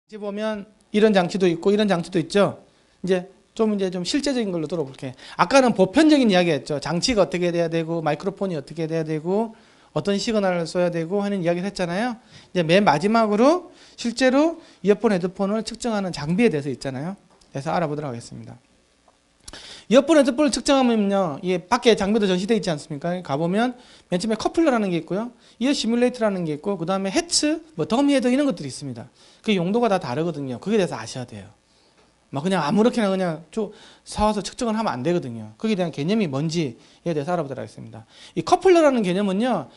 이제 보면 이런 장치도 있고 이런 장치도 있죠. 이제 좀 실제적인 걸로 들어볼게요. 아까는 보편적인 이야기였죠. 장치가 어떻게 돼야 되고 마이크로폰이 어떻게 돼야 되고 어떤 시그널을 써야 되고 하는 이야기를 했잖아요. 이제 맨 마지막으로 실제로 이어폰, 헤드폰을 측정하는 장비에 대해서 있잖아요. 그래서 알아보도록 하겠습니다. 이어폰, 헤드폰을 측정하면요, 이 밖에 장비도 전시되어 있지 않습니까? 가보면 맨 처음에 커플러라는 게 있고요, 이어 시뮬레이터라는 게 있고, 그 다음에 헤츠, 뭐 더미 헤더 이런 것들이 있습니다. 그 용도가 다 다르거든요. 그게 대해서 아셔야 돼요. 막 그냥 아무렇게나 그냥 사와서 측정을 하면 안 되거든요. 거기에 대한 개념이 뭔지에 대해서 알아보도록 하겠습니다. 이 커플러라는 개념은요,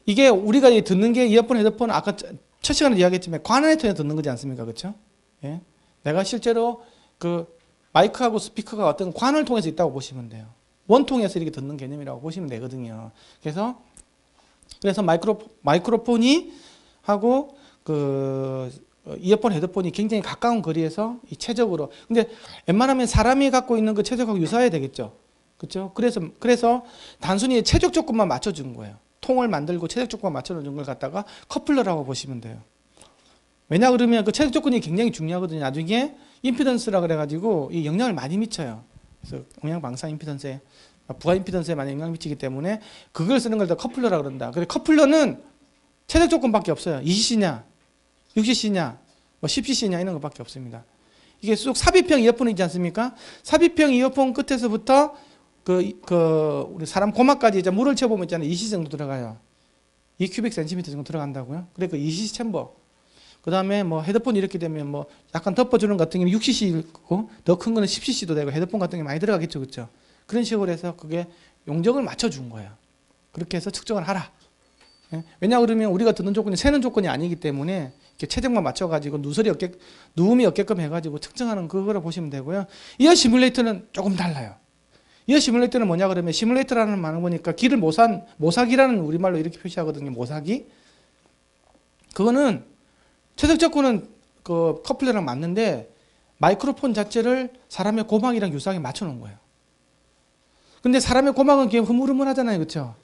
이게 우리가 듣는 게 이어폰, 헤드폰, 아까 첫 시간에 이야기했지만 관한을 통해 듣는 거지 않습니까? 그렇죠? 예? 내가 실제로 그 마이크하고 스피커가 어떤 관을 통해서 있다고 보시면 돼요. 원통해서 이렇게 듣는 개념이라고 보시면 되거든요. 그래서 마이크로폰이 하고 그 이어폰, 헤드폰이 굉장히 가까운 거리에서 이 최적으로. 근데 웬만하면 사람이 갖고 있는 그 최적하고 유사해야 되겠죠. 그렇죠? 그래서 단순히 최적 조건만 맞춰준 거예요. 통을 만들고 최적 조건만 맞춰준 걸 갖다가 커플러라고 보시면 돼요. 왜냐 그러면 그 최적 조건이 굉장히 중요하거든요. 나중에 임피던스라 그래가지고 이 영향을 많이 미쳐요. 그래서 음향 방사 임피던스에 부하 임피던스에 많이 영향을 미치기 때문에 그걸 쓰는 걸 다 커플러라 그런다. 그래 커플러는 최적 조건밖에 없어요. 20cc냐, 60cc냐, 뭐 10cc냐 이런 것밖에 없습니다. 이게 쑥 삽입형 이어폰이지 않습니까? 삽입형 이어폰 끝에서부터 우리 사람 고막까지 이제 물을 채워보면 있잖아요. 20cc 정도 들어가요. 2 cm 정도 들어간다고요. 그래 그 20cc 챔버. 그 다음에 뭐 헤드폰 이렇게 되면 뭐 약간 덮어주는 같은 경우는 6cc고 더 큰 거는 10cc도 되고 헤드폰 같은 게 많이 들어가겠죠. 그렇죠? 그런 식으로 해서 그게 용적을 맞춰준 거예요. 그렇게 해서 측정을 하라. 예? 왜냐 그러면 우리가 듣는 조건이 세는 조건이 아니기 때문에 이렇게 최적만 맞춰가지고 누움이 없게끔 해가지고 측정하는 그거를 보시면 되고요. 이어 시뮬레이터는 조금 달라요. 이어 시뮬레이터는 뭐냐 그러면 시뮬레이터라는 말을 보니까 기를 모사기라는 우리말로 이렇게 표시하거든요. 모사기. 그거는 최적 조건은 그 커플러랑 맞는데 마이크로폰 자체를 사람의 고막이랑 유사하게 맞춰놓은 거예요. 근데 사람의 고막은 그냥 흐물흐물하잖아요. 그렇죠?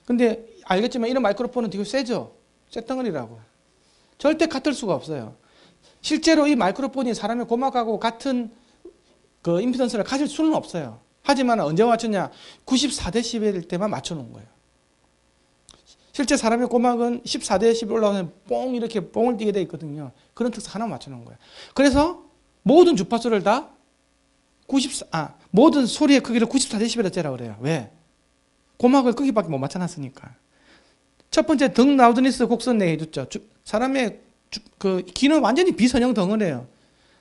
근데 알겠지만 이런 마이크로폰은 되게 세죠? 쇳덩어리라고. 절대 같을 수가 없어요. 실제로 이 마이크로폰이 사람의 고막하고 같은 그 임피던스를 가질 수는 없어요. 하지만 언제 맞췄냐? 94dB일 때만 맞춰놓은 거예요. 실제 사람의 고막은 14dB 올라오면 뽕 이렇게 뽕을 띄게 되어 있거든요. 그런 특성 하나 맞춰놓은 거예요. 그래서 모든 주파수를 다 모든 소리의 크기를 94dB로 재라 그래요. 왜? 고막을 크기밖에 못 맞춰놨으니까. 첫 번째 등 라우드니스 곡선 내에 해줬죠. 사람의 그 귀는 완전히 비선형 덩어리예요.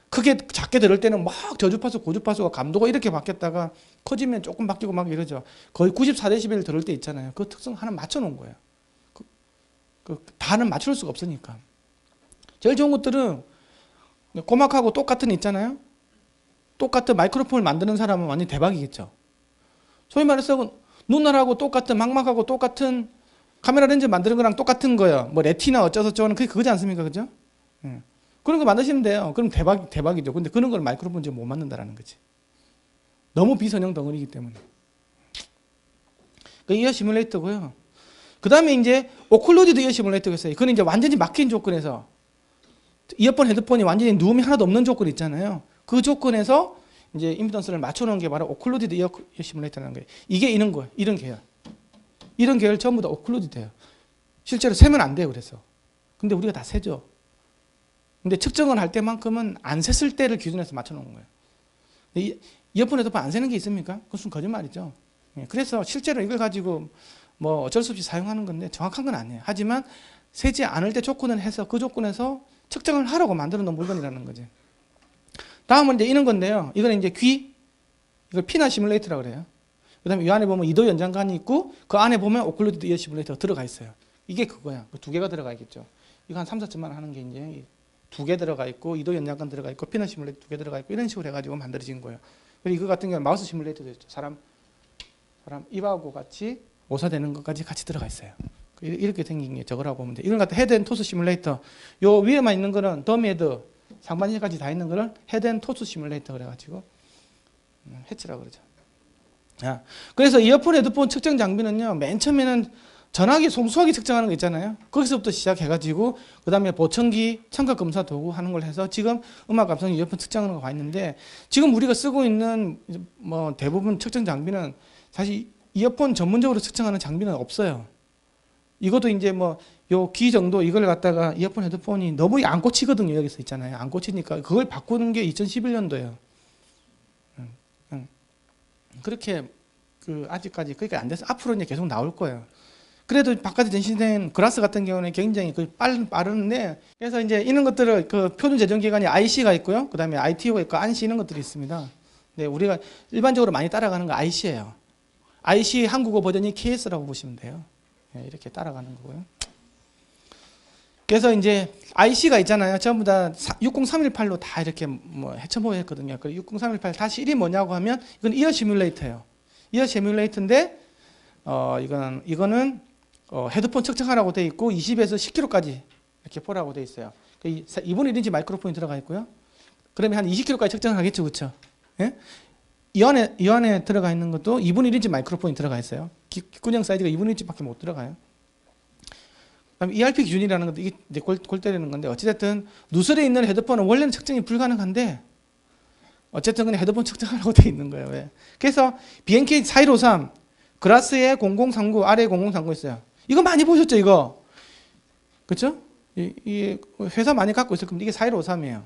크게 작게 들을 때는 막 저주파수, 고주파수가 감도가 이렇게 바뀌었다가 커지면 조금 바뀌고 막 이러죠. 거의 94dB 들을 때 있잖아요. 그 특성 하나 맞춰놓은 거예요. 다는 맞출 수가 없으니까. 제일 좋은 것들은 고막하고 똑같은 있잖아요. 똑같은 마이크로폰을 만드는 사람은 완전 대박이겠죠. 소위 말해서 눈알하고 똑같은 망막하고 똑같은 카메라 렌즈 만드는 거랑 똑같은 거예요. 뭐 레티나 어쩌고저쩌고는 그게 그거지 않습니까? 그죠? 그런 거 만드시면 돼요. 그럼 대박이죠. 근데 그런 걸 마이크로폰 지금 못 만든다라는 거지. 너무 비선형 덩어리이기 때문에. 그 이어 시뮬레이터고요. 그 다음에 이제 오클루디드 이어 시뮬레이터가 있어요. 그건 이제 완전히 막힌 조건에서 이어폰, 헤드폰이 완전히 누움이 하나도 없는 조건 있잖아요. 그 조건에서 이제 임피던스를 맞춰놓은 게 바로 오클루디드 이어 시뮬레이터라는 거예요. 이게 이런 거예요. 이런 계열. 이런 계열 전부 다 오클루디드예요. 실제로 세면 안 돼요. 그래서. 근데 우리가 다 세죠. 근데 측정을 할 때만큼은 안 셌을 때를 기준해서 맞춰놓은 거예요. 이어폰, 헤드폰 안 세는 게 있습니까? 그것은 거짓말이죠. 그래서 실제로 이걸 가지고 뭐 어쩔 수 없이 사용하는 건데 정확한 건 아니에요. 하지만 세지 않을 때 조건을 해서 그 조건에서 측정을 하라고 만들어 놓은 물건이라는 거지. 다음은 이제 이런 건데요. 이거는 이제 이걸 피나 시뮬레이터라고 그래요. 그 다음에 이 안에 보면 이도 연장관이 있고 그 안에 보면 오클루디드 이어 시뮬레이터가 들어가 있어요. 이게 그거야. 그 두 개가 들어가 있겠죠. 이거 한 3, 4천만 원 하는 게 이제 두 개 들어가 있고 이도 연장관 들어가 있고 피나 시뮬레이터 두 개 들어가 있고 이런 식으로 해가지고 만들어진 거예요. 그리고 이거 같은 경우는 마우스 시뮬레이터도 있죠. 사람 입하고 같이 오사되는 것까지 같이 들어가 있어요. 이렇게 생긴 게 저거라고 보면 돼. 이걸 갖다 헤드 앤 토스 시뮬레이터. 요 위에만 있는 거는 더미 헤드, 상반신까지 다 있는 거를 헤드 앤 토스 시뮬레이터 그래가지고 해치라고 그러죠. 그래서 이어폰, 헤드폰 측정 장비는요. 맨 처음에는 전화기 송수하기 측정하는 거 있잖아요. 거기서부터 시작해가지고 그 다음에 보청기, 청각 검사 도구 하는 걸 해서 지금 음악 감성 이어폰 측정하는 거 가 있는데 지금 우리가 쓰고 있는 뭐 대부분 측정 장비는 사실 이어폰 전문적으로 측정하는 장비는 없어요. 이것도 이제 뭐 요 귀 정도 이걸 갖다가 이어폰 헤드폰이 너무 안 꽂히거든요. 여기서 있잖아요. 안 꽂히니까 그걸 바꾸는 게 2011년도예요. 그렇게 그 아직까지 그렇게 안 돼서 앞으로 이제 계속 나올 거예요. 그래도 바깥에 전시된 글라스 같은 경우는 굉장히 빠른데 그래서 이제 이런 것들을 그 표준 제정 기관이 IC가 있고요. 그 다음에 ITO가 있고 ANSI 이런 것들이 있습니다. 네, 우리가 일반적으로 많이 따라가는 거 IC예요. IC 한국어 버전이 KS라고 보시면 돼요. 네, 이렇게 따라가는 거고요. 그래서 이제 IC가 있잖아요. 전부 다 60318로 다 이렇게 뭐 해쳐모였거든요. 그 60318 다시 1이 뭐냐고 하면 이건 이어 시뮬레이터예요. 이어 시뮬레이터인데 이거는 헤드폰 측정하라고 돼 있고 20에서 10kg까지 이렇게 보라고 돼 있어요. 2분의 1인치 마이크로폰이 들어가 있고요. 그러면 한 20kg까지 측정하겠죠, 그렇죠? 예? 이 안에 들어가 있는 것도 2분의 1인치 마이크로폰이 들어가 있어요. 귓구녕 사이즈가 2분의 1인치밖에 못 들어가요. 그다음에 ERP 기준이라는 것도 이게 이제 골 때리는 건데 어찌됐든 누설에 있는 헤드폰은 원래는 측정이 불가능한데 어쨌든 그냥 헤드폰 측정하라고 돼 있는 거예요. 왜? 그래서 BNK 4153 글라스에 0039 아래에 0039 있어요. 이거 많이 보셨죠, 이거? 그렇죠? 이 회사 많이 갖고 있을 겁니다. 이게 4153이에요.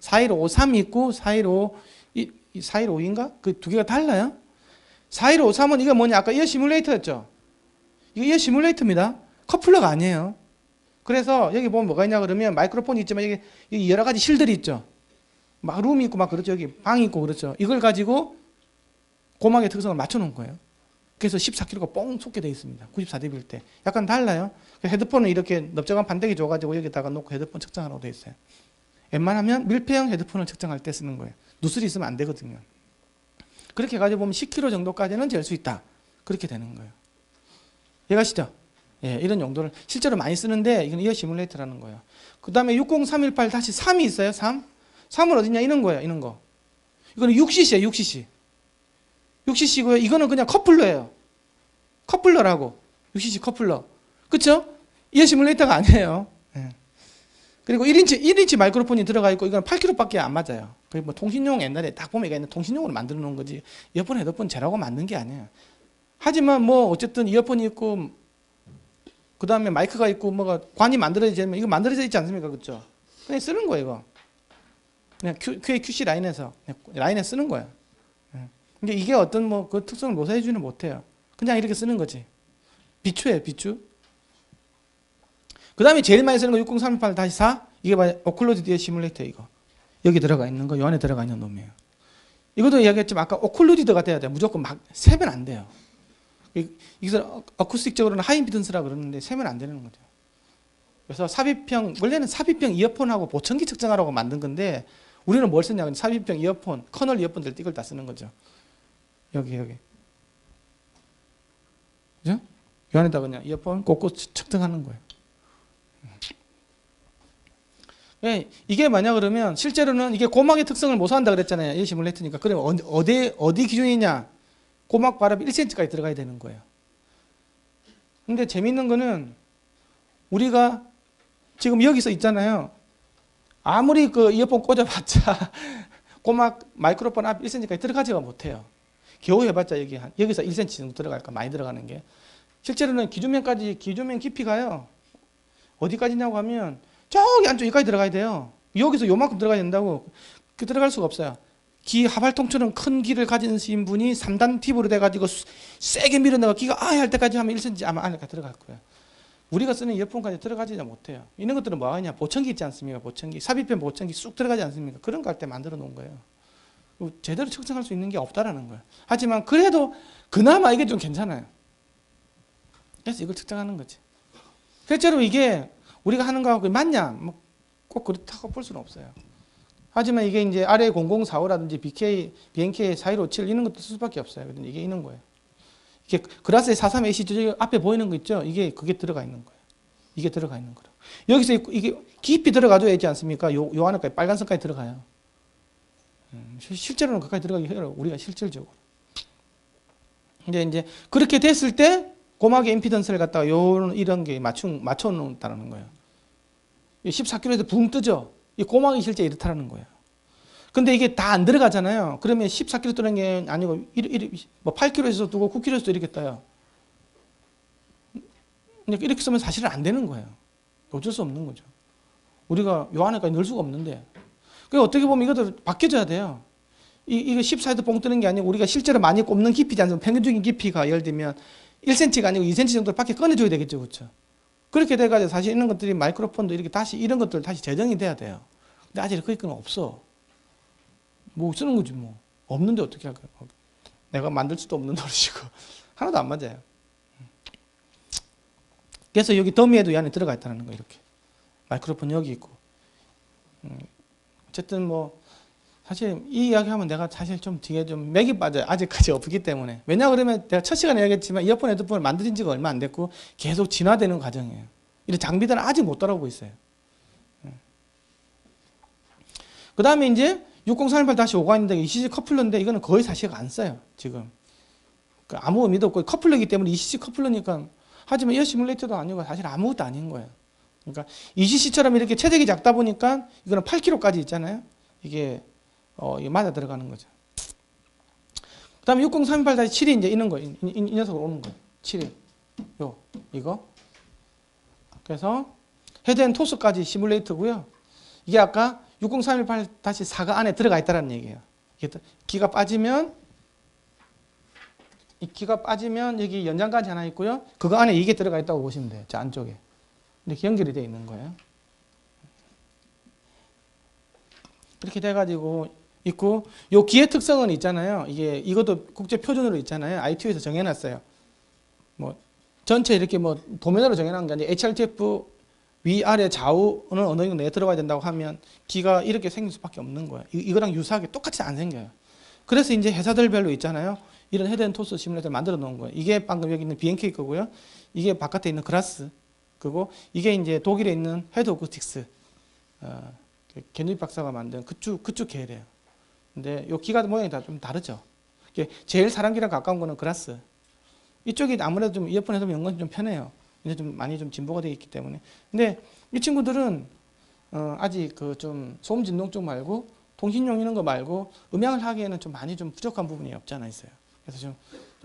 4153이 있고 4152인가? 그 두 개가 달라요. 4153은 이거 뭐냐? 아까 이어 시뮬레이터였죠. 이거 이어 시뮬레이터입니다. 커플러가 아니에요. 그래서 여기 보면 뭐가 있냐 그러면 마이크로폰이 있지만 여기 여러 가지 실들이 있죠. 막 룸이 있고 막 그렇죠. 여기 방이 있고 그렇죠. 이걸 가지고 고막의 특성을 맞춰 놓은 거예요. 그래서 14kg가 뻥 솟게 되어 있습니다. 94dB일 때. 약간 달라요. 헤드폰은 이렇게 넓적한 반대기 줘가지고 여기다가 놓고 헤드폰 측정하라고 되어 있어요. 웬만하면 밀폐형 헤드폰을 측정할 때 쓰는 거예요. 누슬이 있으면 안 되거든요. 그렇게 가지고 보면 10kg 정도까지는 잴 수 있다. 그렇게 되는 거예요. 이해가시죠? 예, 이런 용도를 실제로 많이 쓰는데 이건 이어 시뮬레이터라는 거예요. 그 다음에 60318-3이 있어요. 3. 3은 어디냐? 이런 거예요. 이런 거. 이거는 6cc예요. 6cc. 6cc고요. 이거는 그냥 커플러예요. 커플러라고. 6cc 커플러. 그쵸? 이어 시뮬레이터가 아니에요. 예. 그리고 1인치 마이크로폰이 들어가 있고 이건 8kg밖에 안 맞아요. 거의 뭐 통신용 옛날에 딱 보면 이게 통신용으로 만들어 놓은 거지 이어폰 헤드폰 재라고 만든 게 아니에요. 하지만 뭐 어쨌든 이어폰이 있고 그 다음에 마이크가 있고 뭐가 관이 만들어지면 이거 만들어져 있지 않습니까? 그렇죠? 그냥 쓰는 거예요. 이거. 그냥 QA/QC 라인에서 쓰는 거예요. 근데 이게 어떤 뭐 그 특성을 묘사해주는 못해요. 그냥 이렇게 쓰는 거지. 비추예요, 비추. 그 다음에 제일 많이 쓰는 거 60318-4 이게 바로 오클루디드 시뮬레이터 이거. 여기 들어가 있는 거, 요 안에 들어가 있는 놈이에요. 이것도 이야기했지만 아까 오클루디드가 돼야 돼요. 무조건 막 세면 안 돼요. 이것을 어쿠스틱적으로는 하이임피던스라 그러는데 세면 안 되는 거죠. 그래서 삽입형 원래는 삽입형 이어폰하고 보청기 측정하라고 만든 건데 우리는 뭘 쓰냐면 삽입형 이어폰, 커널 이어폰들 이걸 다 쓰는 거죠. 여기. 그죠? 이 안에다 그냥 이어폰 꽂고 측정하는 거예요. 이게 뭐냐 그러면 실제로는 이게 고막의 특성을 모사한다 그랬잖아요. 이 시뮬레이터니까. 그러면 어디 기준이냐? 고막 발압이 1cm까지 들어가야 되는 거예요. 근데 재밌는 거는 우리가 지금 여기서 있잖아요. 아무리 그 이어폰 꽂아봤자 고막 마이크로폰 앞 1cm까지 들어가지가 못해요. 겨우 해봤자 여기서 1cm 정도 들어갈까 많이 들어가는 게. 실제로는 기조면 깊이가요. 어디까지냐고 하면 저기 안쪽 여기까지 들어가야 돼요. 여기서 요만큼 들어가야 된다고. 들어갈 수가 없어요. 귀 하발통처럼 큰 귀를 가진 분이 3단 팁으로 돼가지고 세게 밀어내가 귀가 할 때까지 하면 1cm 아마 안에 들어갈 거예요. 우리가 쓰는 이어폰까지 들어가지 못해요. 이런 것들은 뭐 하냐? 보청기 있지 않습니까? 보청기. 삽입형 보청기 쑥 들어가지 않습니까? 그런 거 할 때 만들어 놓은 거예요. 제대로 측정할 수 있는 게 없다라는 거예요. 하지만 그래도 그나마 이게 좀 괜찮아요. 그래서 이걸 측정하는 거지. 실제로 이게 우리가 하는 거하고 맞냐? 뭐 꼭 그렇다고 볼 수는 없어요. 하지만 이게 이제 아래 0045라든지 BNK 4157 이런 것도 쓸 수밖에 없어요. 이게 있는 거예요. 이게 글라스의 43AC 앞에 보이는 거 있죠? 그게 들어가 있는 거예요. 이게 들어가 있는 거라. 여기서 이게 깊이 들어가줘야 되지 않습니까? 요 안에까지 빨간 선까지 들어가요. 실제로는 거기까지 들어가기 힘들어요. 우리가 실질적으로. 근데 이제 그렇게 됐을 때 고막의 임피던스를 갖다가 이런 게 맞춰 놓는다는 거예요. 14kg에서 붕 뜨죠. 이 고막이 실제 이렇다는 거예요. 근데 이게 다 안 들어가잖아요. 그러면 14kg 뜨는 게 아니고 뭐 8kg에서 뜨고 9kg에서 이렇게 떠요. 이렇게 쓰면 사실은 안 되는 거예요. 어쩔 수 없는 거죠. 우리가 요 안에까지 넣을 수가 없는데. 그러니까 어떻게 보면 이것도 바뀌어져야 돼요. 이거 14에서 뽕 뜨는 게 아니고 우리가 실제로 많이 꼽는 깊이지 않습니까? 평균적인 깊이가 예를 들면 1cm가 아니고 2cm 정도 밖에 꺼내줘야 되겠죠. 그렇죠? 그렇게 돼가지고 사실 이런 것들이 마이크로폰도 이렇게 다시 이런 것들 다시 재정이 돼야 돼요. 근데 아직 그건 없어. 뭐 쓰는 거지 뭐. 없는데 어떻게 할까요? 내가 만들 수도 없는 노릇이고 하나도 안 맞아요. 그래서 여기 더미에도 이 안에 들어가 있다는 거 이렇게. 마이크로폰 여기 있고. 어쨌든 뭐 사실 이 이야기하면 내가 사실 좀 뒤에 좀 맥이 빠져요. 아직까지 없기 때문에. 왜냐 그러면 내가 첫 시간에 얘기했지만 이어폰 헤드폰을 만든 지가 얼마 안 됐고 계속 진화되는 과정이에요. 이런 장비들은 아직 못 따라오고 있어요. 그 다음에 이제 60318-5가 있는데 ECG 커플러인데 이거는 거의 사실 안 써요. 지금. 그러니까 아무 의미도 없고 커플러이기 때문에 ECG 커플러니까 하지만 이어 시뮬레이터도 아니고 사실 아무것도 아닌 거예요. 그러니까 ECC처럼 이렇게 체적이 작다 보니까 이거는 8kg까지 있잖아요. 이게 맞아 들어가는 거죠. 그 다음에 60318-7이 이제 이런 거예요. 이 녀석으로 오는 거예요. 7이. 이거. 그래서 헤드앤토스까지 시뮬레이터고요. 이게 아까 60318-4가 안에 들어가 있다는 얘기예요. 기가 빠지면 이 기가 빠지면 여기 연장까지 하나 있고요. 그거 안에 이게 들어가 있다고 보시면 돼요. 저 안쪽에. 이렇게 연결이 되어 있는 거예요. 이렇게 돼가지고 있고 요 기의 특성은 있잖아요. 이것도 국제 표준으로 있잖아요. ITU에서 정해놨어요. 뭐 전체 이렇게 뭐 도면으로 정해놓은 게 아니라 HRTF 위아래 좌우는 어느 정도 내에 들어가야 된다고 하면 기가 이렇게 생길 수밖에 없는 거예요. 이거랑 유사하게 똑같이 안 생겨요. 그래서 이제 회사들별로 있잖아요. 이런 헤드앤토스 시뮬레이터를 만들어 놓은 거예요. 이게 방금 여기 있는 BNK 거고요. 이게 바깥에 있는 그라스. 그리고 이게 이제 독일에 있는 헤드 오쿠스틱스. 개누이 박사가 만든 그쪽 계열이에요. 근데 요 기가 모양이 다 좀 다르죠. 제일 사람기랑 가까운 거는 그라스. 이쪽이 아무래도 좀 이어폰 해서 연관이 좀 편해요. 이제 좀 많이 좀 진보가 되어 있기 때문에. 근데 이 친구들은 아직 그 좀 소음 진동 쪽 말고 통신용 이런 거 말고 음향을 하기에는 좀 많이 좀 부족한 부분이 없지 않아 있어요. 그래서 좀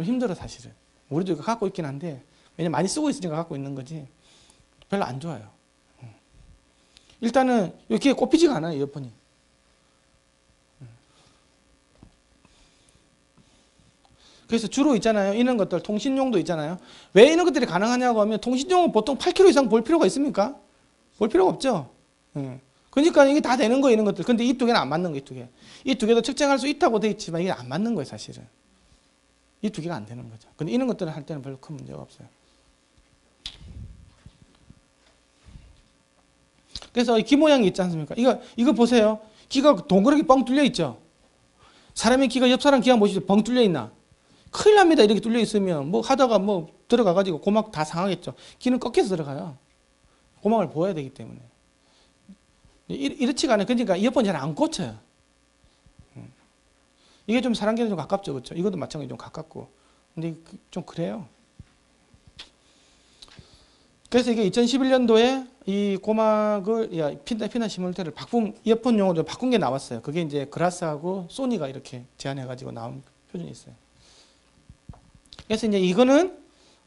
힘들어 사실은. 우리도 이거 갖고 있긴 한데 왜냐면 많이 쓰고 있으니까 갖고 있는 거지. 별로 안 좋아요. 일단은 이렇게 꼽히지가 않아요, 이어폰이. 그래서 주로 있잖아요. 이런 것들 통신용도 있잖아요. 왜 이런 것들이 가능하냐고 하면 통신용은 보통 8kg 이상 볼 필요가 있습니까? 볼 필요가 없죠. 그러니까 이게 다 되는 거예요, 이런 것들. 근데 이 두 개는 안 맞는 거예요, 이 두 개. 이 두 개도 측정할 수 있다고 돼 있지만 이게 안 맞는 거예요, 사실은. 이 두 개가 안 되는 거죠. 근데 이런 것들을 할 때는 별로 큰 문제가 없어요. 그래서 이 귀 모양이 있지 않습니까? 이거 보세요. 귀가 동그랗게 뻥 뚫려 있죠. 사람의 귀가 옆 사람 귀가 보시죠. 뻥 뚫려 있나? 큰일 납니다. 이렇게 뚫려 있으면 뭐 하다가 뭐 들어가가지고 고막 다 상하겠죠. 귀는 꺾여서 들어가요. 고막을 보호해야 되기 때문에. 이렇지가 않아요. 그러니까 이어폰 잘 안 꽂혀요. 이게 좀 사람끼리 좀 가깝죠. 그렇죠? 이것도 마찬가지로 좀 가깝고. 근데 좀 그래요. 그래서 이게 2011년도에 이 고막을 피나 시뮬레이터를 이어폰용으로 바꾼 게 나왔어요. 그게 이제 그라스하고 소니가 이렇게 제안해가지고 나온 표준이 있어요. 그래서 이제 이거는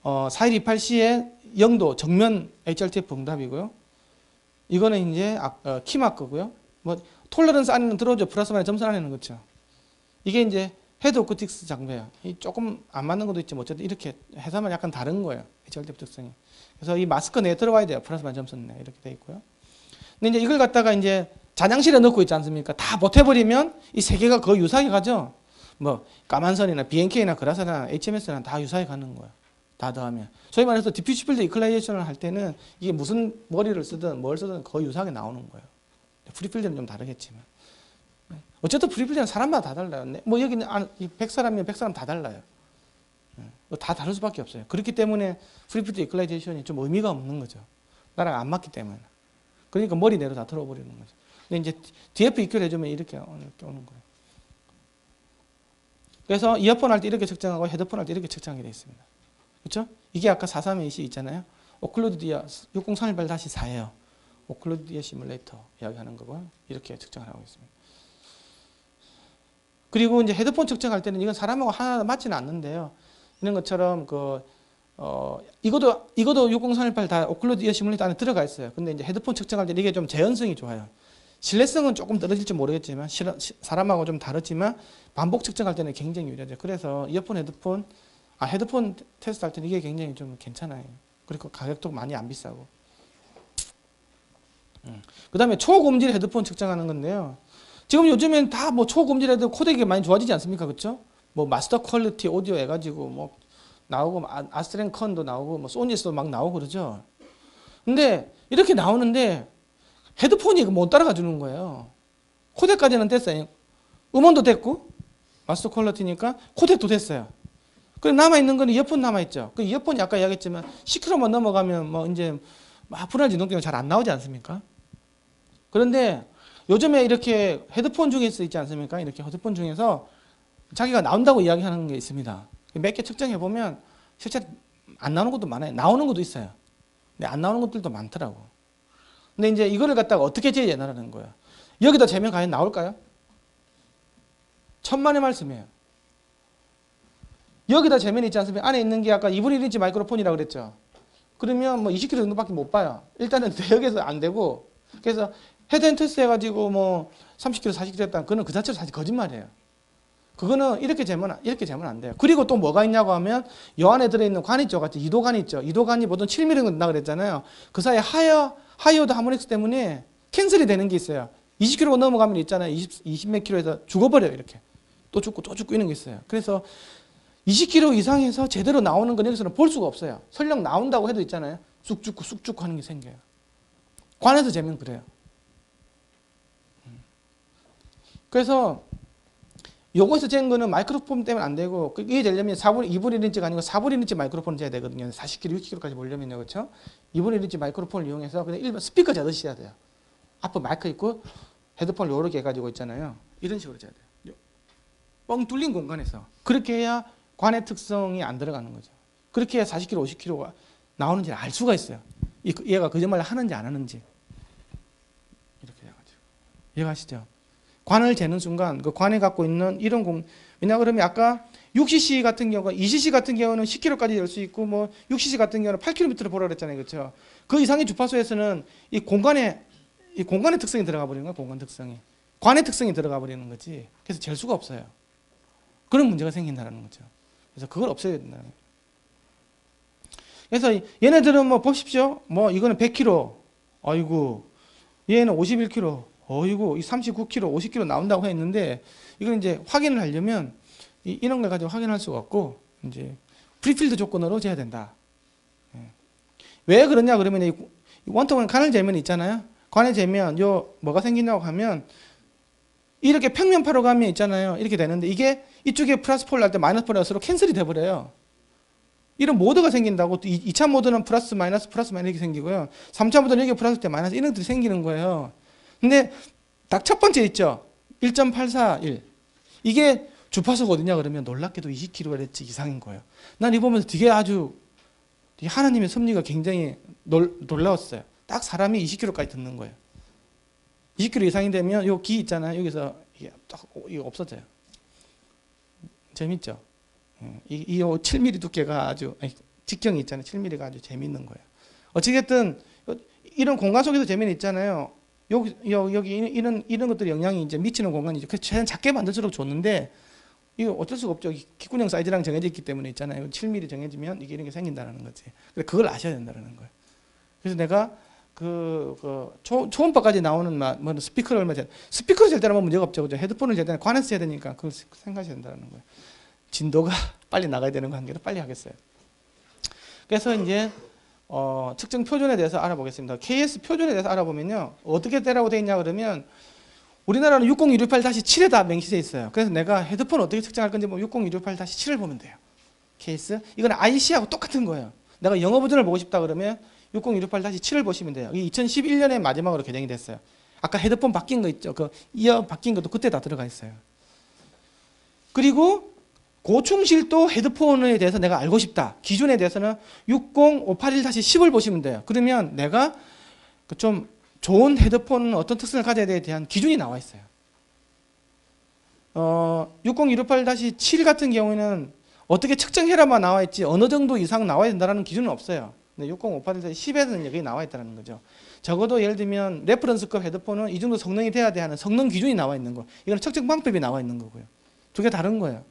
4128C의 영도 정면 HRTF 응답이고요. 이거는 이제 키마크고요. 뭐 톨러런스 안에는 들어오죠. 플러스 마이너스 점선 안에는 그렇죠. 이게 이제 헤드 오쿠틱스 장비예요. 조금 안 맞는 것도 있지만 어쨌든 이렇게 해서만 약간 다른 거예요. HRTF 특성이. 그래서 이 마스크 내에 들어와야 돼요. 플러스 마이너스 점선 내 이렇게 돼 있고요. 근데 이제 이걸 갖다가 이제 잔향실에 넣고 있지 않습니까? 다 못해버리면 이 세 개가 거의 유사하게 가죠. 뭐 까만선이나 BNK나 그라사나 HMS나 다 유사하게 가는 거예요. 다 더하면. 소위 말해서 디퓨즈 필드 이퀄라이제이션을 할 때는 이게 무슨 머리를 쓰든 뭘 쓰든 거의 유사하게 나오는 거예요. 프리필드는 좀 다르겠지만. 어쨌든 프리필드는 사람마다 다 달라요. 뭐 여기는 100사람이면 100사람 다 달라요. 다 다를 수밖에 없어요. 그렇기 때문에 프리필드 이퀄라이제이션이 좀 의미가 없는 거죠. 나랑 안 맞기 때문에. 그러니까 머리 내로 다 틀어버리는 거죠. 근데 이제 DF 이퀄 해주면 이렇게 오는 거예요. 그래서 이어폰 할 때 이렇게 측정하고 헤드폰 할 때 이렇게 측정하게 되어 있습니다. 그렇죠? 이게 아까 432C 있잖아요. 오클루드 이어 6031-4예요. 오클루드 이어 시뮬레이터 이야기하는 거고요. 이렇게 측정을 하고 있습니다. 그리고 이제 헤드폰 측정할 때는 이건 사람하고 하나 맞지는 않는데요. 이런 것처럼 이것도 6018 다 오클루드 이어 시뮬레이터 안에 들어가 있어요. 근데 이제 헤드폰 측정할 때 이게 좀 재현성이 좋아요. 신뢰성은 조금 떨어질지 모르겠지만 사람하고 좀 다르지만 반복 측정할 때는 굉장히 유리하죠. 그래서 헤드폰 테스트 할 때는 이게 굉장히 좀 괜찮아요. 그리고 가격도 많이 안 비싸고. 그 다음에 초고음질 헤드폰 측정하는 건데요. 지금 요즘엔 다 뭐 초고음질 헤드폰 코덱이 많이 좋아지지 않습니까? 그렇죠? 뭐 마스터 퀄리티 오디오 해가지고 뭐 나오고 아스트렌컨도 나오고 뭐 소니에서도 막 나오고 그러죠. 근데 이렇게 나오는데 헤드폰이 못 따라가 주는 거예요. 코덱까지는 됐어요. 음원도 됐고 마스터 퀄리티니까 코덱도 됐어요. 그리고 남아있는 건 이어폰 남아있죠. 그 이어폰이 아까 이야기했지만 10km만 넘어가면 뭐 이제 분할 진동 때문에 잘 안 나오지 않습니까? 그런데 요즘에 이렇게 헤드폰 중에서 있지 않습니까? 이렇게 헤드폰 중에서 자기가 나온다고 이야기하는 게 있습니다. 몇 개 측정해보면 실제 안 나오는 것도 많아요. 나오는 것도 있어요. 근데 안 나오는 것들도 많더라고. 근데 이제 이거를 갖다가 어떻게 재현하라는 거예요. 여기다 재면 과연 나올까요? 천만의 말씀이에요. 여기다 재면이 있지 않습니까? 안에 있는 게 아까 2분의 1인치 마이크로폰이라고 그랬죠. 그러면 뭐 20km 정도밖에 못 봐요. 일단은 대역에서 안 되고. 그래서 헤드앤 테스트 해가지고 뭐 30km, 40km 했다. 그거는 그 자체로 사실 거짓말이에요. 그거는 이렇게 재면 안 돼요. 그리고 또 뭐가 있냐고 하면 요 안에 들어있는 관 있죠. 같이 이도관이 있죠. 이도관이 보통 7mm 된다 그랬잖아요. 그 사이에 하이어드 하모닉스 때문에 캔슬이 되는 게 있어요. 20km 넘어가면 있잖아요. 20몇 킬로에서 죽어버려요. 이렇게. 또 죽고 이런 게 있어요. 그래서 20km 이상에서 제대로 나오는 건 여기서는 볼 수가 없어요. 설령 나온다고 해도 있잖아요. 쑥 죽고 하는 게 생겨요. 관에서 재면 그래요. 그래서 요거에서 잰 거는 마이크로폰 때문에 안 되고 이게 되려면 2분의 1인치가 아니고 4분의 1인치 마이크로폰을 재야 되거든요. 40kg, 60kg까지 보려면요. 그렇죠? 2분의 1인치 마이크로폰을 이용해서 그냥 일반 스피커 자듯이 해야 돼요. 앞에 마이크 있고 헤드폰을 요렇게 해가지고 있잖아요. 이런 식으로 재야 돼요. 뻥 뚫린 공간에서. 그렇게 해야 관의 특성이 안 들어가는 거죠. 그렇게 해야 40kg, 50kg가 나오는지 알 수가 있어요. 얘가 거짓말을 하는지 안 하는지. 이렇게 해가지고. 이해가시죠? 관을 재는 순간 그 관에 갖고 있는 이런 왜냐 그러면 아까 6cc 같은 경우가 2cc 같은 경우는 10km까지 열 수 있고 뭐 6cc 같은 경우는 8km를 보라 그랬잖아요. 그렇죠? 그 이상의 주파수에서는 이 공간의 특성이 들어가 버리는 거야. 공간 특성이. 관의 특성이 들어가 버리는 거지. 그래서 잴 수가 없어요. 그런 문제가 생긴다는 거죠. 그래서 그걸 없애야 된다는 거예요. 그래서 얘네들은 뭐 보십시오. 뭐 이거는 100km. 아이고. 얘는 51km. 어이구, 이 39kg, 50kg 나온다고 했는데, 이걸 이제 확인을 하려면, 이런 걸 가지고 확인할 수가 없고, 이제, 프리필드 조건으로 재야 된다. 왜 그러냐, 그러면, 이 원통은 관을 재면 있잖아요. 관을 재면, 뭐가 생기냐고 하면, 이렇게 평면파로 가면 있잖아요. 이렇게 되는데, 이게 이쪽에 플러스 폴 날 때 마이너스 폴이 서로 캔슬이 돼버려요. 이런 모드가 생긴다고, 2차 모드는 플러스 마이너스 이렇게 생기고요. 3차 모드는 여기 플러스 때 마이너스 이런 것들이 생기는 거예요. 근데 딱 첫 번째 있죠. 1.841. 이게 주파수가 어디냐 그러면 놀랍게도 20kHz 이상인 거예요. 난 이거 보면서 되게 아주 하나님의 섭리가 굉장히 놀라웠어요. 딱 사람이 20kHz까지 듣는 거예요. 20kHz 이상이 되면 요 귀 있잖아요. 여기서 이게 딱 이거 없어져요. 재밌죠? 이 7mm 두께가 아주 직경이 있잖아요. 7mm가 아주 재밌는 거예요. 어찌됐든 이런 공간 속에서 재미는 있잖아요. 여기 이런 것들이 영향이 이제 미치는 공간이죠. 그래서 최대한 작게 만들수록 좋는데 이거 어쩔 수가 없죠. 귓구녕 사이즈랑 정해져 있기 때문에 있잖아요. 7mm 정해지면 이게 이런 게 생긴다는 거지. 그걸 아셔야 된다는 거예요. 그래서 내가 초음파까지 나오는 뭐 스피커를 스피커를 잴 때는 뭐 문제가 없죠. 그죠? 헤드폰을 잴 때는 관에서 해야 되니까 그걸 생각하셔야 된다는 거예요. 진도가 빨리 나가야 되는 관계로 빨리 하겠어요. 그래서 이제 측정 표준에 대해서 알아보겠습니다. KS 표준에 대해서 알아보면요. 어떻게 되라고 되어 있냐 그러면 우리나라는 60268-7에다 명시되어 있어요. 그래서 내가 헤드폰 어떻게 측정할 건지 60268-7을 보면 돼요. 케이스. 이건 IC하고 똑같은 거예요. 내가 영어 버전을 보고 싶다 그러면 60268-7을 보시면 돼요. 이게 2011년에 마지막으로 개정이 됐어요. 아까 헤드폰 바뀐 거 있죠. 그 이어 바뀐 것도 그때 다 들어가 있어요. 그리고 고충실도 헤드폰에 대해서 내가 알고 싶다. 기준에 대해서는 60581-10을 보시면 돼요. 그러면 내가 좀 좋은 헤드폰은 어떤 특성을 가져야 되에 대한 기준이 나와 있어요. 60158-7 같은 경우에는 어떻게 측정해라만 나와 있지 어느 정도 이상 나와야 된다는 기준은 없어요. 근데 60581-10에는 여기 나와 있다는 거죠. 적어도 예를 들면 레퍼런스급 헤드폰은 이 정도 성능이 돼야 돼 하는 성능 기준이 나와 있는 거. 이건 측정 방법이 나와 있는 거고요. 두 개 다른 거예요.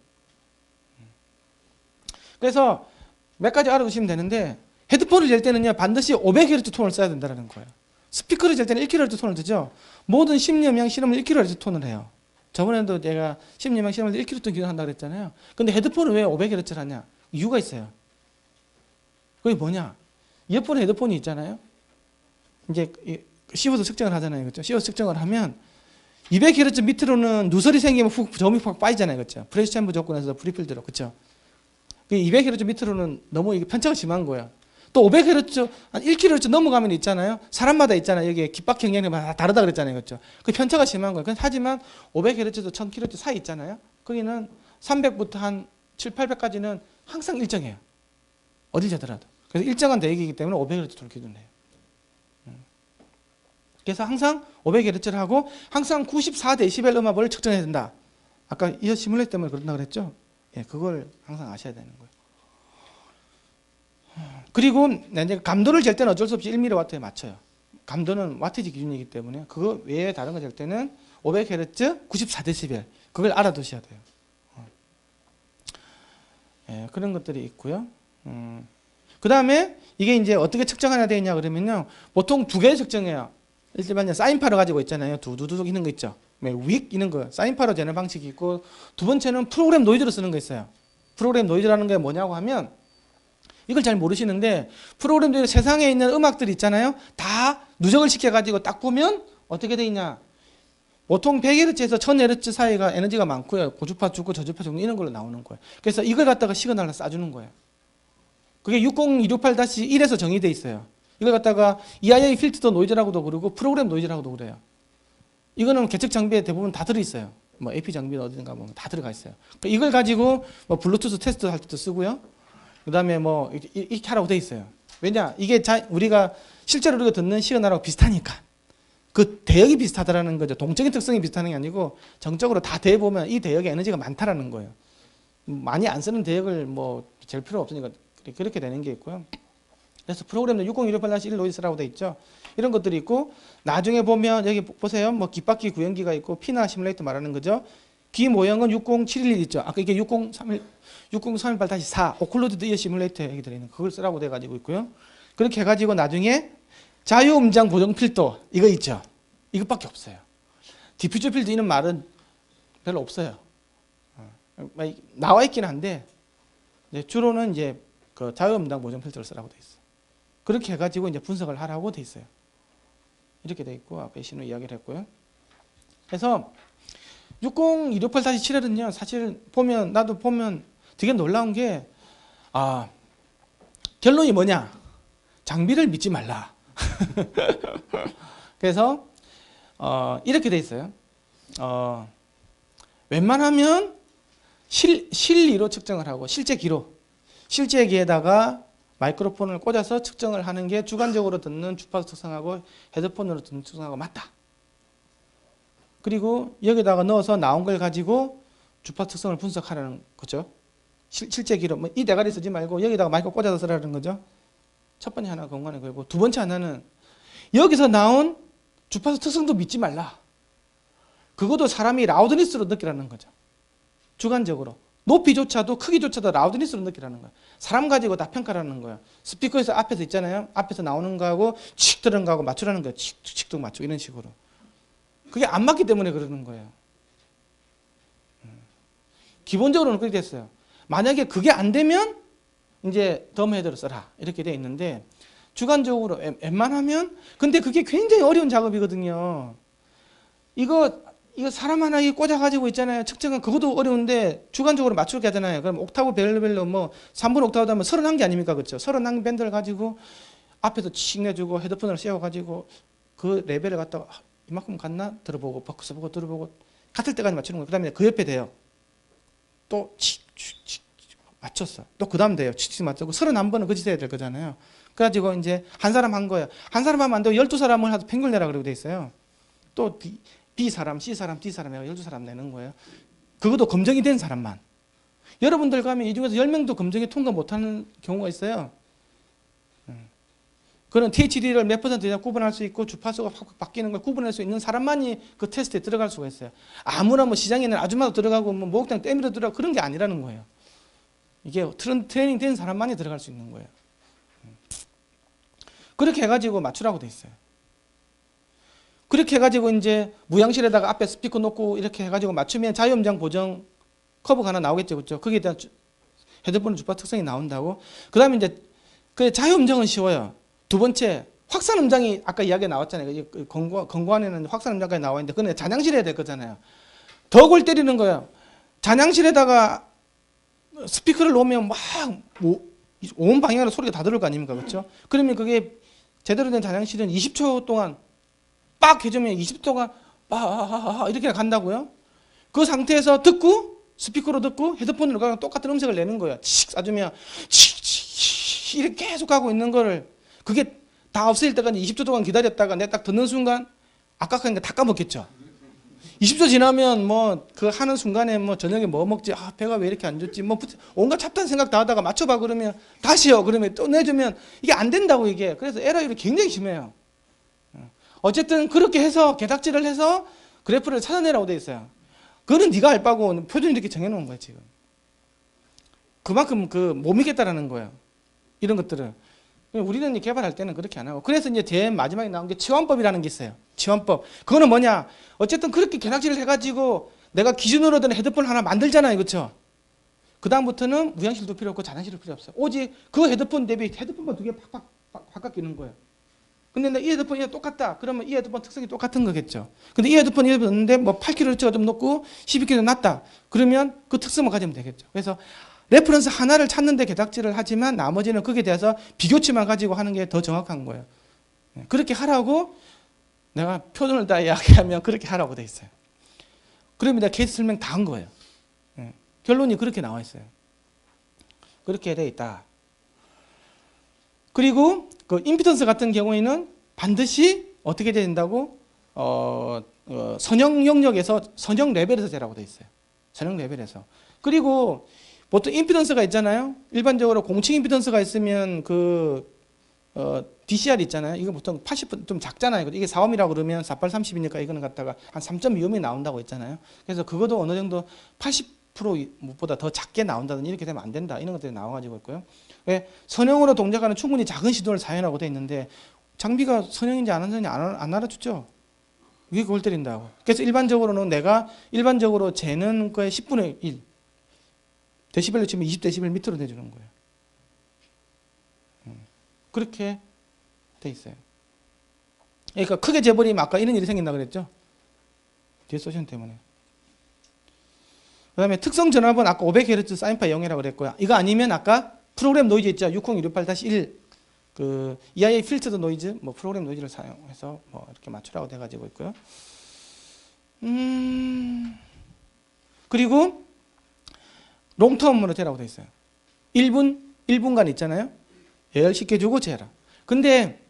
그래서 몇 가지 알아두시면 되는데 헤드폰을 잴 때는요 반드시 500Hz 톤을 써야 된다는 거예요. 스피커를 잴 때는 1kHz 톤을 쓰죠. 모든 심리음향 실험을 1kHz 톤을 해요. 저번에도 제가 심리음향 실험을 1kHz 톤 기준한다고 그랬잖아요. 근데 헤드폰은 왜 500Hz를 하냐? 이유가 있어요. 그게 뭐냐? 이어폰 헤드폰이 있잖아요. 이제 씌워서 측정을 하잖아요. 그렇죠? 씌워서 측정을 하면 200Hz 밑으로는 누설이 생기면 저음이 확 빠지잖아요. 그렇죠? 프레시 챔버 조건에서 프리필드로. 그렇죠? 200Hz 밑으로는 너무 이게 편차가 심한 거예요. 또 500Hz, 한 1kHz 넘어가면 있잖아요. 사람마다 있잖아요. 여기 깃박 경향이 다르다 그랬잖아요. 그렇죠? 그 편차가 심한 거예요. 하지만 500Hz, 1000kHz 사이 있잖아요. 거기는 300부터 한 7, 800까지는 항상 일정해요. 어딜 재더라도. 그래서 일정한 대역이기 때문에 500Hz를 기준해요. 그래서 항상 500Hz를 하고 항상 94dB 음압을 측정해야 된다. 아까 이어 시뮬레이터 때문에 그런다 그랬죠? 예, 그걸 항상 아셔야 되는 거예요. 그리고 이제 감도를 잴 때는 어쩔 수 없이 1mW에 맞춰요. 감도는 와트지 기준이기 때문에 그거 외에 다른 거 잴 때는 500Hz, 94dB 그걸 알아두셔야 돼요. 예, 그런 것들이 있고요. 그 다음에 이게 이제 어떻게 측정하냐 되냐 그러면요. 보통 두 개 측정해요. 일반적으로 사인파로 가지고 있잖아요. 두두둑 있는 거 있죠. 윅 있는 거 사인파로 재는 방식이 있고 두 번째는 프로그램 노이즈로 쓰는 거 있어요. 프로그램 노이즈라는 게 뭐냐고 하면 이걸 잘 모르시는데 프로그램 노이즈 세상에 있는 음악들 있잖아요. 다 누적을 시켜가지고 딱 보면 어떻게 돼 있냐. 보통 100Hz에서 1000Hz 사이가 에너지가 많고요. 고주파 주고 저주파 주고 이런 걸로 나오는 거예요. 그래서 이걸 갖다가 시그널을 쏴주는 거예요. 그게 60268-1에서 정의되어 있어요. 이걸 갖다가 EIA 필터 노이즈라고도 그러고 프로그램 노이즈라고도 그래요. 이거는 계측 장비에 대부분 다 들어있어요. 뭐 AP 장비는 어딘가 보면 다 들어가 있어요. 그러니까 이걸 가지고 뭐 블루투스 테스트 할 때도 쓰고요. 그 다음에 뭐 이렇게 하라고 돼 있어요. 왜냐? 이게 우리가 실제로 우리가 듣는 시그널하고 비슷하니까. 그 대역이 비슷하다라는 거죠. 동적인 특성이 비슷하는 게 아니고 정적으로 다 대보면 이 대역에 에너지가 많다라는 거예요. 많이 안 쓰는 대역을 뭐 잴 필요 없으니까 그렇게 되는 게 있고요. 그래서 프로그램도 60158-1 노이즈라고 돼 있죠. 이런 것들이 있고 나중에 보면 여기 보세요. 뭐 깃바퀴 구현기가 있고 피나 시뮬레이터 말하는 거죠. 귀 모형은 60711 있죠. 아까 이게 60318-4 오클루드 이어 시뮬레이터 여기 들어있는 그걸 쓰라고 돼 가지고 있고요. 그렇게 해가지고 나중에 자유음장 보정 필터 이거 있죠. 이것밖에 없어요. 디퓨저 필드 이런 말은 별로 없어요. 나와 있긴 한데 주로는 이제 그 자유음장 보정 필터를 쓰라고 돼 있어요. 그렇게 해가지고 이제 분석을 하라고 돼 있어요. 이렇게 돼 있고 앞에 신호 이야기를 했고요. 그래서 60268-7L은요 사실 보면 나도 보면 되게 놀라운 게 결론이 뭐냐? 장비를 믿지 말라. 그래서 이렇게 돼 있어요. 웬만하면 실리로 측정을 하고 실제 귀에다가 마이크로폰을 꽂아서 측정을 하는 게 주관적으로 듣는 주파수 특성하고 헤드폰으로 듣는 특성하고 맞다. 그리고 여기다가 넣어서 나온 걸 가지고 주파수 특성을 분석하라는 거죠. 실제 귀로 이 대가리 쓰지 말고 여기다가 마이크 꽂아서 쓰라는 거죠. 첫 번째 하나 건강에 걸고 두 번째 하나는 여기서 나온 주파수 특성도 믿지 말라. 그것도 사람이 라우드니스로 느끼라는 거죠. 주관적으로. 높이조차도 크기조차도 라우드니스로 느끼라는 거예요. 사람 가지고 다 평가라는 거예요. 스피커에서 앞에서 있잖아요. 앞에서 나오는 거하고 칙 들은 거하고 맞추라는 거예요. 칙도 맞추고 이런 식으로. 그게 안 맞기 때문에 그러는 거예요. 기본적으로는 그렇게 됐어요. 만약에 그게 안 되면 이제 덤헤드를 써라. 이렇게 돼 있는데 주관적으로 웬만하면 근데 그게 굉장히 어려운 작업이거든요. 이거 사람 하나 꽂아가지고 있잖아요. 측정은 그것도 어려운데 주관적으로 맞추게 하잖아요. 그럼 옥타브 별로 뭐 3분 옥타브 하면 31개 아닙니까? 그렇죠? 31 밴드를 가지고 앞에서 칙 내주고 헤드폰을 씌워가지고 그 레벨을 갖다가 이만큼 갔나? 들어보고 버크스 보고 들어보고 같을 때까지 맞추는 거예요. 그 다음에 그 옆에 돼요. 또 맞췄어. 또 그 다음 돼요. 치치 맞추고 31번은 그 짓 해야 될 거잖아요. 그래가지고 이제 한 사람 한 거예요. 한 사람 하면 안 되고 12사람을 해서 펭귄 내라 그러고 돼 있어요. 또 B 사람, C 사람, D 사람 해서 12사람 내는 거예요. 그것도 검증이 된 사람만. 여러분들 가면 이 중에서 10명도 검증에 통과 못하는 경우가 있어요. 그런 THD를 몇 퍼센트냐 구분할 수 있고 주파수가 확 바뀌는 걸 구분할 수 있는 사람만이 그 테스트에 들어갈 수가 있어요. 아무나 뭐 시장에 있는 아줌마도 들어가고 뭐 목욕탕 때밀어 들어가고 그런 게 아니라는 거예요. 이게 트레이닝 된 사람만이 들어갈 수 있는 거예요. 그렇게 해가지고 맞추라고 돼 있어요. 그렇게 해가지고 이제 무향실에다가 앞에 스피커 놓고 이렇게 해가지고 맞추면 자유음량 보정 커브가 하나 나오겠죠, 그렇죠? 거기에 대한 헤드폰 주파 특성이 나온다고. 그다음에 이제 그 자유음정은 쉬워요. 두 번째 확산음장이 아까 이야기가 나왔잖아요. 건고안에는 확산음장까지 나와 있는데 그건 잔향실에 해야 될 거잖아요. 더 골 때리는 거예요. 잔향실에다가 스피커를 놓으면 막 온 방향으로 소리가 다 들을 거 아닙니까, 그렇죠? 그러면 그게 제대로 된 잔향실은 20초 동안 빡 해주면 20초 동안 빡 이렇게 간다고요. 그 상태에서 듣고 스피커로 듣고 헤드폰으로 가면 똑같은 음색을 내는 거예요. 칙 쏴주면 칙 이렇게 계속 가고 있는 거를 그게 다 없어질 때까지 20초 동안 기다렸다가 내가 딱 듣는 순간 아까 하니까 다 까먹겠죠. 20초 지나면 뭐 그 하는 순간에 뭐 저녁에 뭐 먹지, 아 배가 왜 이렇게 안 좋지, 뭐 온갖 잡다한 생각 다 하다가 맞춰봐 그러면 다시요 그러면 또 내주면 이게 안 된다고 이게. 그래서 에러율이 굉장히 심해요. 어쨌든 그렇게 해서 개닥지를 해서 그래프를 찾아내라고 돼 있어요. 그거는 네가 알 바고 표준 이렇게 정해놓은 거예요 지금. 그만큼 못 믿겠다라는 거예요. 이런 것들을. 우리는 개발할 때는 그렇게 안 하고. 그래서 이제 제일 마지막에 나온 게 치환법이라는 게 있어요. 치환법. 그거는 뭐냐? 어쨌든 그렇게 개닥지를 해가지고 내가 기준으로 든 헤드폰 하나 만들잖아요, 그렇죠? 그 다음부터는 무향실도 필요 없고 잔향실도 필요 없어요. 오직 그 헤드폰 대비 헤드폰만 두 개 팍팍 끼는 거예요. 근데 이 헤드폰이 똑같다. 그러면 이 헤드폰 특성이 똑같은 거겠죠. 근데 이 헤드폰이 있는데 뭐 8kHz가 좀 높고 12kHz 낮다. 그러면 그 특성만 가지면 되겠죠. 그래서 레퍼런스 하나를 찾는데 개닥지를 하지만 나머지는 거기에 대해서 비교치만 가지고 하는 게 더 정확한 거예요. 그렇게 하라고 내가 표준을 다 이야기하면 그렇게 하라고 돼 있어요. 그러면 내가 케이스 설명 다 한 거예요. 결론이 그렇게 나와 있어요. 그렇게 돼 있다. 그리고 그 임피던스 같은 경우에는 반드시 어떻게 된다고 선형 영역에서 선형 레벨에서 되라고 돼 있어요. 선형 레벨에서. 그리고 보통 임피던스가 있잖아요. 일반적으로 공칭 임피던스가 있으면 DCR 있잖아요. 이거 보통 80% 좀 작잖아요. 이게 4ohm이라고 그러면 4830이니까 이거는 갖다가 한 3.2ohm 나온다고 했잖아요. 그래서 그것도 어느 정도 80%보다 더 작게 나온다든지 이렇게 되면 안 된다. 이런 것들이 나와가지고 있고요. 왜? 선형으로 동작하는 충분히 작은 시도를 사용하고 돼 있는데 장비가 선형인지 안 선형인지 안 알아주죠. 이게 그걸 때린다고. 그래서 일반적으로는 내가 일반적으로 재는 거의 10분의 1. 데시벨로 치면 20데시벨 밑으로 내주는 거예요. 그렇게 돼 있어요. 그러니까 크게 재버리면 아까 이런 일이 생긴다 그랬죠. 디스토션 때문에. 그 다음에 특성 전압은 아까 500Hz 사인파 0이라고 그랬고요. 이거 아니면 아까 프로그램 노이즈 있죠. 60168-1 그 EIA 필터드 노이즈, 뭐 프로그램 노이즈를 사용해서 뭐 이렇게 맞추라고 돼가지고 있고요. 그리고 롱텀으로 되라고 돼 있어요. 1분간 있잖아요. 예열시켜 주고 재라. 근데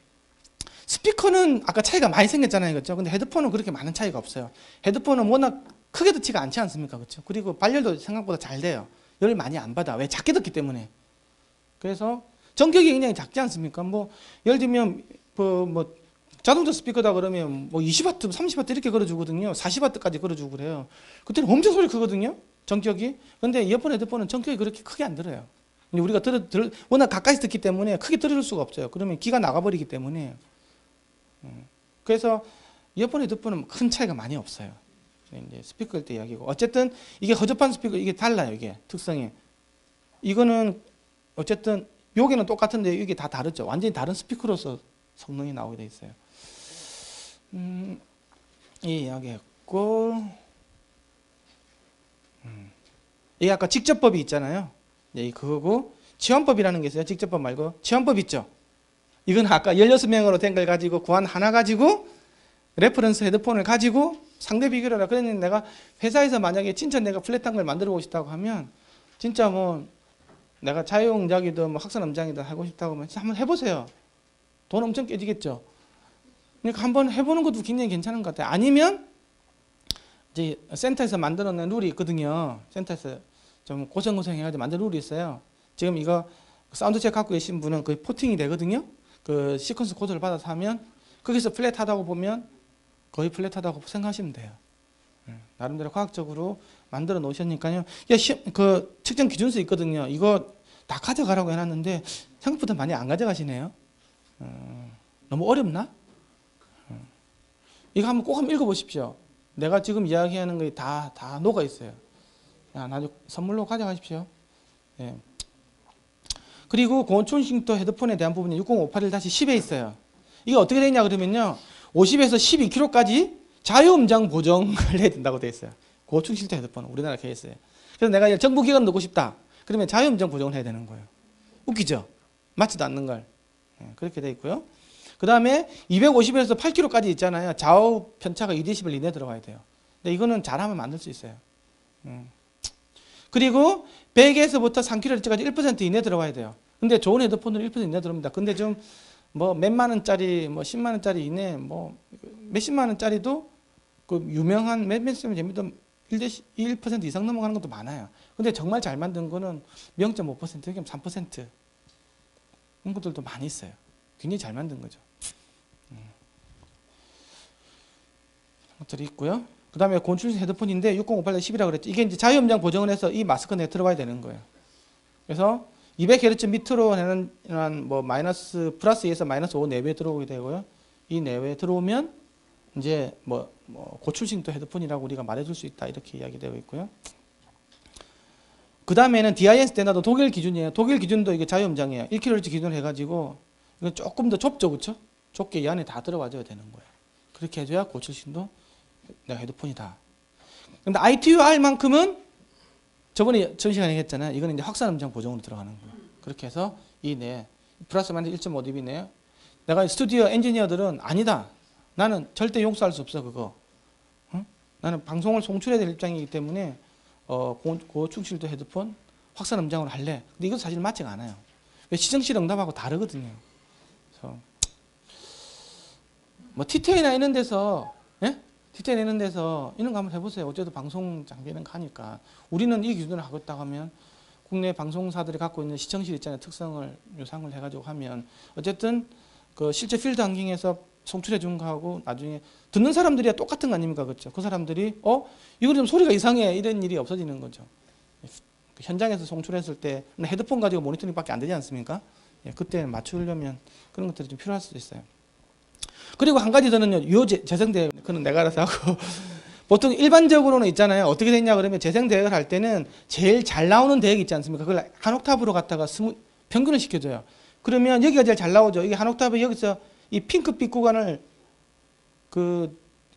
스피커는 아까 차이가 많이 생겼잖아요. 그렇죠? 근데 헤드폰은 그렇게 많은 차이가 없어요. 헤드폰은 워낙 크게 듣지가 않지 않습니까? 그렇죠? 그리고 발열도 생각보다 잘 돼요. 열을 많이 안 받아. 왜? 작게 듣기 때문에. 그래서 전격이 굉장히 작지 않습니까? 뭐 예를 들면 뭐 자동차 스피커다 그러면 뭐 20W, 30W 이렇게 걸어주거든요. 40W까지 걸어주고 그래요. 그때는 엄청 소리 크거든요. 전격이. 근데 이어폰, 헤드폰은 전격이 그렇게 크게 안 들어요. 우리가 워낙 가까이서 듣기 때문에 크게 들을 수가 없어요. 그러면 귀가 나가버리기 때문에. 그래서 이어폰, 헤드폰은 큰 차이가 많이 없어요. 이제 스피커일 때 이야기고. 어쨌든 이게 허접한 스피커, 이게 달라요. 이게 특성이. 이거는 어쨌든 여기는 똑같은데 이게 다 다르죠. 완전히 다른 스피커로서 성능이 나오게 돼 있어요. 이 이야기했고, 이게 아까 직접법이 있잖아요. 네, 그거고 치환법이라는 게 있어요. 직접법 말고 치환법 있죠. 이건 아까 16명으로 된 걸 가지고 구한 하나 가지고 레퍼런스 헤드폰을 가지고 상대 비교를 하라. 그러니 내가 회사에서 만약에 진짜 내가 플랫한 걸 만들어 보고 싶다고 하면 진짜 뭐 내가 자유응작이든 뭐 학산음장이든 하고 싶다고 하면 진짜 한번 해보세요. 돈 엄청 깨지겠죠. 그러니까 한번 해보는 것도 굉장히 괜찮은 것 같아요. 아니면 이제 센터에서 만들어낸 룰이 있거든요. 센터에서 좀 고생고생 해가지고 만든 룰이 있어요. 지금 이거 사운드 체크 갖고 계신 분은 거의 포팅이 되거든요. 그 시퀀스 코드를 받아서 하면 거기서 플랫하다고 보면 거의 플랫하다고 생각하시면 돼요. 나름대로 과학적으로 만들어 놓으셨으니까요. 야, 그 측정 기준수 있거든요. 이거 다 가져가라고 해놨는데 생각보다 많이 안 가져가시네요. 너무 어렵나? 이거 한번 꼭 한번 읽어보십시오. 내가 지금 이야기하는 게 다 녹아 있어요. 야, 나중에 선물로 가져가십시오. 예. 그리고 고온춘식도 헤드폰에 대한 부분이 60581-10에 있어요. 이게 어떻게 되냐 그러면요. 50에서 12kg까지 자유음장 보정을 해야 된다고 되어 있어요. 고충실도 헤드폰 우리나라 케이스에. 그래서 내가 정부기관 넣고 싶다. 그러면 자유음장 보정을 해야 되는 거예요. 웃기죠? 맞지도 않는 걸. 그렇게 되어 있고요. 그 다음에 250에서 8kg까지 있잖아요. 좌우 편차가 2dB 이내 들어가야 돼요. 근데 이거는 잘하면 만들 수 있어요. 그리고 100에서부터 3kHz까지 1% 이내 들어가야 돼요. 근데 좋은 헤드폰은 1% 이내 들어옵니다. 근데 좀 뭐 몇만 원짜리, 뭐 10만 원짜리 이내, 뭐 몇십만 원짜리도 그 유명한 몇몇점 재미도 1% 이상 넘어가는 것도 많아요. 근데 정말 잘 만든 거는 0.5%, 여기 3% 그런 것들도 많이 있어요. 굉장히 잘 만든 거죠. 것들이 있고요. 그 다음에 곤충식 헤드폰인데 6058-10이라고 그랬죠. 이게 이제 자유음량 보정을 해서 이 마스크 내에 들어가야 되는 거예요. 그래서 200Hz 밑으로 내는 뭐 마이너스 플러스 2에서 마이너스 5 내외에 들어오게 되고요. 이 내외에 들어오면 이제 뭐 고출신도 헤드폰이라고 우리가 말해줄 수 있다 이렇게 이야기되고 있고요. 그 다음에는 DIN 스탠다드 독일 기준이에요. 독일 기준도 이게 자유음장이에요. 1kHz 기준으로 해가지고 이건 조금 더 좁죠, 그렇죠? 좁게 이 안에 다 들어가줘야 되는 거예요. 그렇게 해줘야 고출신도 내가 헤드폰이다. 근데 ITU-R만큼은 저번에 전 시간에 했잖아요. 이거는 이제 확산 음장 보정으로 들어가는 거예요. 그렇게 해서 이 내 플러스 마이너스 1.5dB 내요. 내가 스튜디오 엔지니어들은 아니다. 나는 절대 용서할 수 없어 그거. 응? 나는 방송을 송출해야 될 입장이기 때문에 고충실도 헤드폰 확산 음장으로 할래. 근데 이것도 사실 맞지가 않아요. 왜 시정실 응답하고 다르거든요. 그래서 뭐 TTA나 이런 데서 TTA 내는 데서 이런 거 한번 해보세요. 어쨌든 방송 장비는 가니까. 우리는 이 기준을 하고 있다고 하면 국내 방송사들이 갖고 있는 시청실 있잖아요. 특성을 요상을 해가지고 하면 어쨌든 그 실제 필드 환경에서 송출해 준 거하고 나중에 듣는 사람들이야 똑같은 거 아닙니까? 그렇죠? 그 사람들이 이거 좀 소리가 이상해 이런 일이 없어지는 거죠. 현장에서 송출했을 때 헤드폰 가지고 모니터링밖에 안 되지 않습니까? 그때 맞추려면 그런 것들이 좀 필요할 수도 있어요. 그리고 한 가지 더는요. 재생대역 그건 내가 알아서 하고 보통 일반적으로는 있잖아요. 어떻게 됐냐 그러면 재생대역을 할 때는 제일 잘 나오는 대역이 있지 않습니까? 그걸 한 옥타브로 갖다가 평균을 시켜줘요. 그러면 여기가 제일 잘 나오죠. 이게 한 옥타브 여기서 이 핑크빛 구간을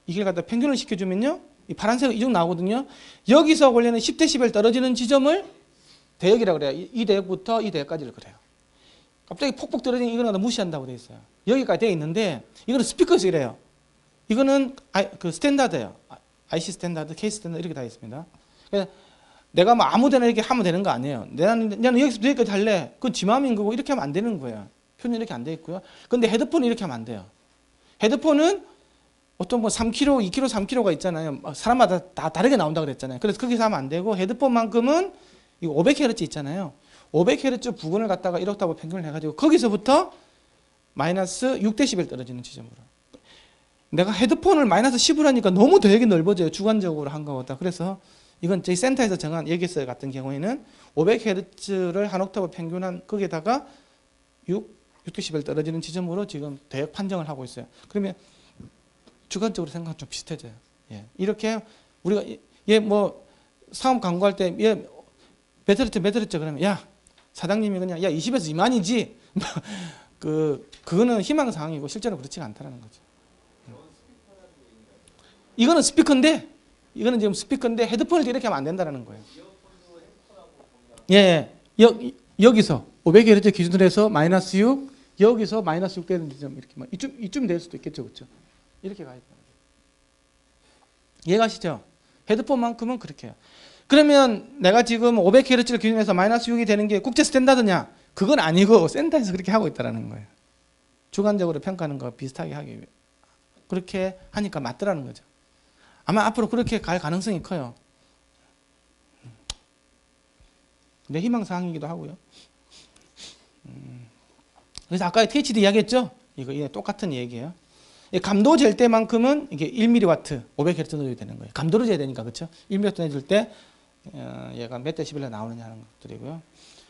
이걸 갖다 평균을 시켜주면요. 이 파란색 이쪽 나오거든요. 여기서 원래는 10dB 떨어지는 지점을 대역이라고 그래요. 이 대역부터 이 대역까지를 그래요. 갑자기 폭폭 떨어지는 이거는 무시한다고 되어 있어요. 여기까지 되어 있는데 이거는 스피커에서 이래요. 이거는 그 스탠다드예요. IC 스탠다드, K 스탠다드 이렇게 다 있습니다. 그래서 내가 뭐 아무데나 이렇게 하면 되는 거 아니에요. 나는 여기서부터 여기까지 할래. 그건 지 마음인 거고 이렇게 하면 안 되는 거예요. 표현이 이렇게 안 돼 있고요. 근데 헤드폰은 이렇게 하면 안 돼요. 헤드폰은 어떤 뭐 3kg, 2kg, 3kg가 있잖아요. 사람마다 다 다르게 나온다 그랬잖아요. 그래서 거기서 하면 안 되고 헤드폰만큼은 이거 500Hz 있잖아요. 500Hz 부근을 갖다가 1옥타브 평균을 해가지고 거기서부터 마이너스 6dB 떨어지는 지점으로. 내가 헤드폰을 마이너스 10으로 하니까 너무 되게 넓어져요. 주관적으로 한 거보다. 그래서 이건 저희 센터에서 정한 예기서 같은 경우에는 500Hz를 한 옥타브 평균한 거기에다가 6dB 떨어지는 지점으로 지금 대역 판정을 하고 있어요. 그러면 주관적으로 생각하면 좀 비슷해져요. 이렇게 우리가 뭐 사업 광고할 때 메트리트 그러면 야 사장님이 그냥 야 20에서 2만이지 그거는 희망사항이고 실제로 그렇지가 않다는 거죠. 이거는 스피커인데 이거는 지금 스피커인데 헤드폰을 이렇게 하면 안 된다는 거예요. 여기서 500Hz 기준으로 해서 마이너스 6 여기서 마이너스 6 되는 지점 이렇게 이쯤 될 수도 있겠죠, 그렇죠? 이렇게 가야 돼요. 이해가시죠? 헤드폰만큼은 그렇게 해요. 그러면 내가 지금 500Hz를 기준해서 마이너스 6이 되는 게 국제 스탠다드냐? 그건 아니고 센터에서 그렇게 하고 있다는 거예요. 주관적으로 평가하는 거 비슷하게 하기 위해. 그렇게 하니까 맞더라는 거죠. 아마 앞으로 그렇게 갈 가능성이 커요. 내 희망사항이기도 하고요. 그래서 아까 THD 이야기했죠? 이거 똑같은 얘기예요. 감도 잴 때만큼은 이게 1mW 500Hz 넣어야 되는 거예요. 감도를 재야 되니까 그렇죠? 1mW 내줄 때 얘가 몇 데시벨로 나오느냐 하는 것들이고요.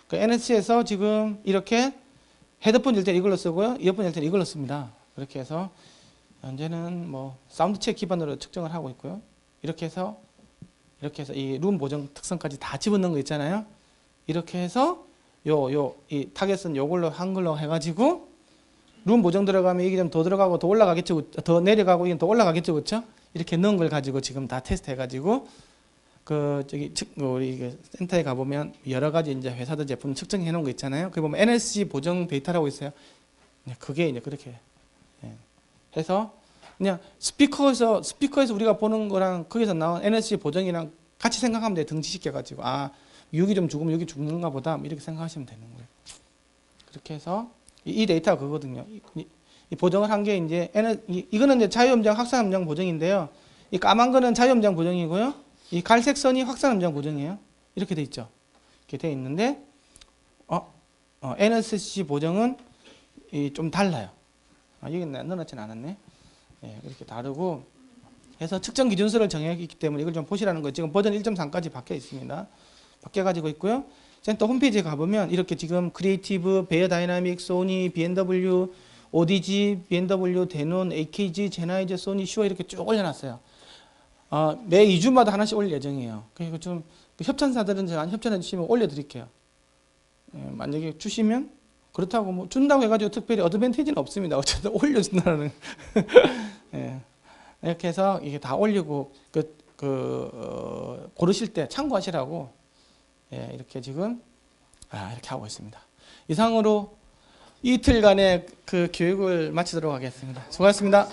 그 NSC에서 지금 이렇게 헤드폰 잴 때 이걸로 쓰고요. 이어폰 잴 때 이걸로 씁니다. 그렇게 해서 현재는 뭐 사운드 체크 기반으로 측정을 하고 있고요. 이렇게 해서 이 룸 보정 특성까지 다 집어넣은 거 있잖아요. 이렇게 해서 이 타겟은 요걸로 한글로 해가지고 룸 보정 들어가면 이게 좀 더 들어가고 더 올라가겠죠, 더 내려가고 이게 더 올라가겠죠, 그렇죠? 이렇게 넣은 걸 가지고 지금 다 테스트해가지고 우리 센터에 가 보면 여러 가지 이제 회사들 제품 측정해 놓은 거 있잖아요. 그 보면 NSC 보정 데이터라고 있어요. 그게 이제 그렇게 해서 그냥 스피커에서 우리가 보는 거랑 거기서 나온 NSC 보정이랑 같이 생각하면 돼. 등지시켜가지고 6이 좀 죽으면 6이 죽는가 보다 이렇게 생각하시면 되는 거예요. 그렇게 해서 이 데이터가 그거거든요. 이 보정을 한 게 이제 이거는 이제 자유음정 확산음정 보정인데요. 이 까만 거는 자유음정 보정이고요. 이 갈색 선이 확산음정 보정이에요. 이렇게 돼 있죠. 이렇게 돼 있는데 NSC 보정은 좀 달라요. 여기 넣어놓진 않았네. 이렇게 다르고 해서 측정 기준수를 정했기 때문에 이걸 좀 보시라는 거예요. 지금 버전 1.3까지 바뀌어 있습니다. 바뀌어 가지고 있고요. 센터 홈페이지에 가보면 이렇게 지금 크리에이티브, 베어 다이나믹, 소니, B&W, ODG, B&W, 데논, AKG, 제나이저, 소니, 슈어 이렇게 쭉 올려놨어요. 매 2주마다 하나씩 올릴 예정이에요. 그리고 좀 협찬사들은 제가 협찬해 주시면 올려드릴게요. 만약에 주시면 그렇다고 뭐 준다고 해가지고 특별히 어드밴티지는 없습니다. 어쨌든 올려준다는. 이렇게 해서 이게 다 올리고 고르실 때 참고하시라고 이렇게 지금 이렇게 하고 있습니다. 이상으로 이틀간의 그 교육을 마치도록 하겠습니다. 수고하셨습니다.